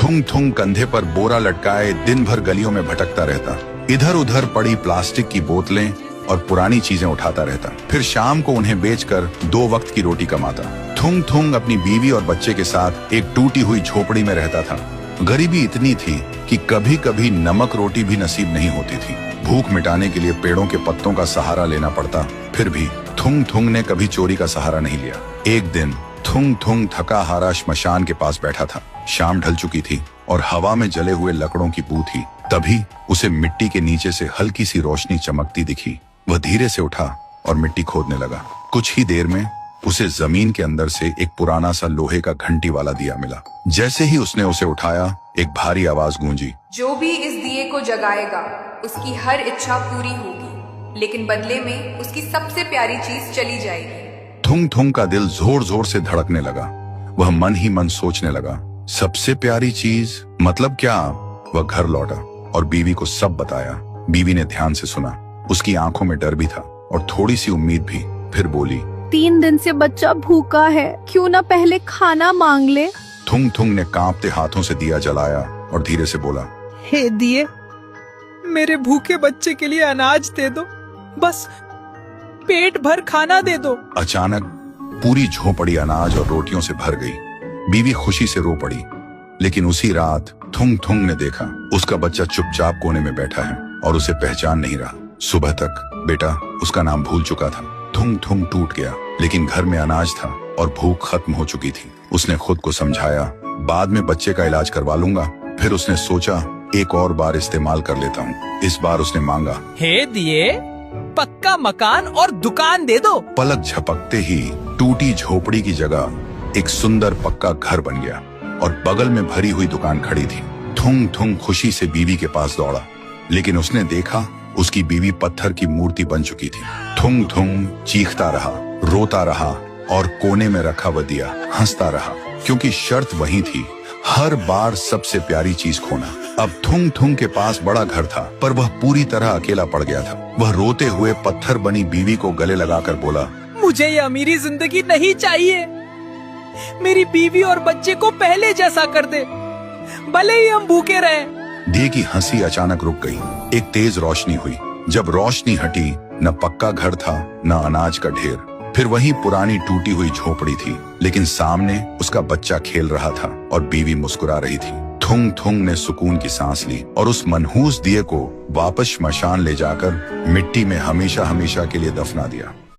थुंग थुंग कंधे पर बोरा लटकाए दिन भर गलियों में भटकता रहता। इधर उधर पड़ी प्लास्टिक की बोतलें और पुरानी चीजें उठाता रहता। फिर शाम को उन्हें बेचकर 2 वक्त की रोटी कमाता। थुंग थुंग अपनी बीवी और बच्चे के साथ एक टूटी हुई झोपड़ी में रहता था। गरीबी इतनी थी कि कभी कभी नमक रोटी भी नसीब नहीं होती थी। भूख मिटाने के लिए पेड़ों के पत्तों का सहारा लेना पड़ता। फिर भी थुंग थुंग ने कभी चोरी का सहारा नहीं लिया। एक दिन थुंग थुंग थका हारा श्मशान के पास बैठा था। शाम ढल चुकी थी और हवा में जले हुए लकड़ों की बू थी। तभी उसे मिट्टी के नीचे से हल्की सी रोशनी चमकती दिखी। वह धीरे से उठा और मिट्टी खोदने लगा। कुछ ही देर में उसे जमीन के अंदर से एक पुराना सा लोहे का घंटी वाला दिया मिला। जैसे ही उसने उसे उठाया, एक भारी आवाज गूंजी, जो भी इस दिए को जगाएगा उसकी हर इच्छा पूरी होगी, लेकिन बदले में उसकी सबसे प्यारी चीज चली जाएगी। थुंग थुंग का दिल जोर जोर से धड़कने लगा। वह मन ही मन सोचने लगा, सबसे प्यारी चीज मतलब क्या? वह घर लौटा और बीवी को सब बताया। बीवी ने ध्यान से सुना। उसकी आंखों में डर भी था और थोड़ी सी उम्मीद भी। फिर बोली, 3 दिन से बच्चा भूखा है, क्यों ना पहले खाना मांग ले। थुंग थुंग ने कांपते हाथों से दिया जलाया और धीरे से बोला, हे दिए, मेरे भूखे बच्चे के लिए अनाज दे दो, बस पेट भर खाना दे दो। अचानक पूरी झोपड़ी अनाज और रोटियों से भर गई। बीवी खुशी से रो पड़ी। लेकिन उसी रात थुंग थुंग ने देखा उसका बच्चा चुपचाप कोने में बैठा है और उसे पहचान नहीं रहा। सुबह तक बेटा उसका नाम भूल चुका था। थुंग थुंग टूट गया, लेकिन घर में अनाज था और भूख खत्म हो चुकी थी। उसने खुद को समझाया, बाद में बच्चे का इलाज करवा लूंगा। फिर उसने सोचा, एक और बार इस्तेमाल कर लेता हूँ। इस बार उसने मांगा, हे दिए, पक्का मकान और दुकान दे दो। पलक झपकते ही टूटी झोपड़ी की जगह एक सुंदर पक्का घर बन गया और बगल में भरी हुई दुकान खड़ी थी। थुंग थुंग खुशी से बीवी के पास दौड़ा, लेकिन उसने देखा उसकी बीवी पत्थर की मूर्ति बन चुकी थी। थुंग थुंग चीखता रहा, रोता रहा और कोने में रखा वह दिया हंसता रहा, क्योंकि शर्त वही थी, हर बार सबसे प्यारी चीज खोना। अब थुंग थुंग के पास बड़ा घर था, पर वह पूरी तरह अकेला पड़ गया था। वह रोते हुए पत्थर बनी बीवी को गले लगाकर बोला, मुझे ये अमीरी जिंदगी नहीं चाहिए। मेरी बीवी और बच्चे को पहले जैसा कर दे, भले ही हम भूखे रहें। दिए की हंसी अचानक रुक गई। एक तेज रोशनी हुई। जब रोशनी हटी, न पक्का घर था न अनाज का ढेर। फिर वही पुरानी टूटी हुई झोपड़ी थी, लेकिन सामने उसका बच्चा खेल रहा था और बीवी मुस्कुरा रही थी। थुंग थुंग ने सुकून की सांस ली और उस मनहूस दिए को वापस श्मशान ले जाकर मिट्टी में हमेशा हमेशा के लिए दफना दिया।